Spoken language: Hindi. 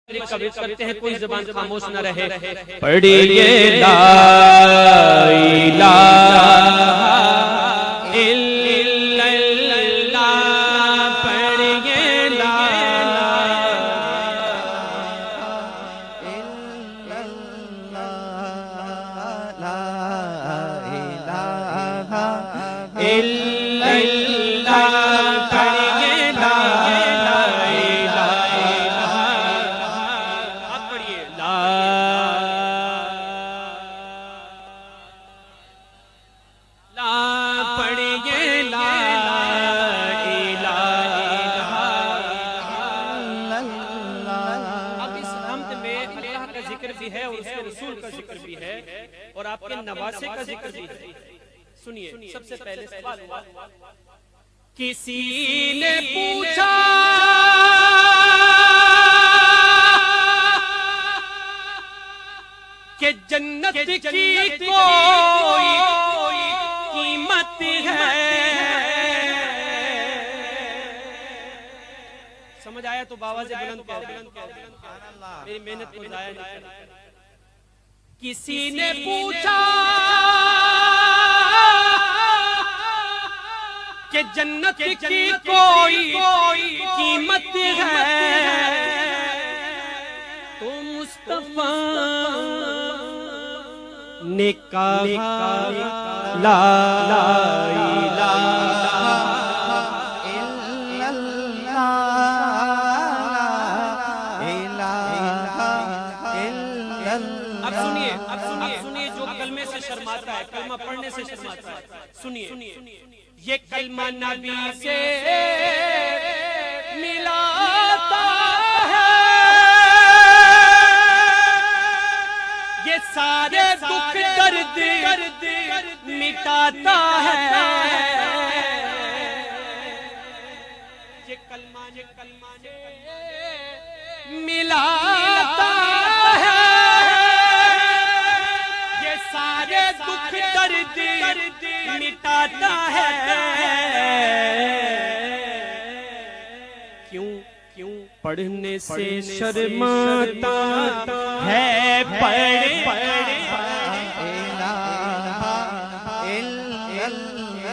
कवित करते हैं, कोई ज़बान खामोश न रहे। पढ़िए ला इलाहा इल्लल्लाह, पढ़िए ला इलाहा इल्लल्लाह, पढ़िए ला भी है और उसके रसूल का जिक्र भी है और आपके नवासे का जिक्र भी है। सुनिए, सबसे पहले सवाल हुआ, किसी ने पूछा कि जन्नत की कोई कीमत है? समझ आया तो बाबा से बुलंद कह दे, मेरी मेहनत को जाया नहीं करना। किसी ने पूछा कि जन्नत की कोई कीमत है? तो मुस्तफा ने कहा ला इलाहा अब सुनिए, जो कलमे से शर्माता है, कलमा पढ़ने से शर्माता है, सुनिए, ये कलमा नबी से मिलाता है, ये सारे दुख दर्द मिटाता है। ये कलमा मिलाता है, ये सारे दुख दर्द मिटाता है। क्यों पढ़ने से शर्माता है? पढ़ इलाहा इल्लल्लाह।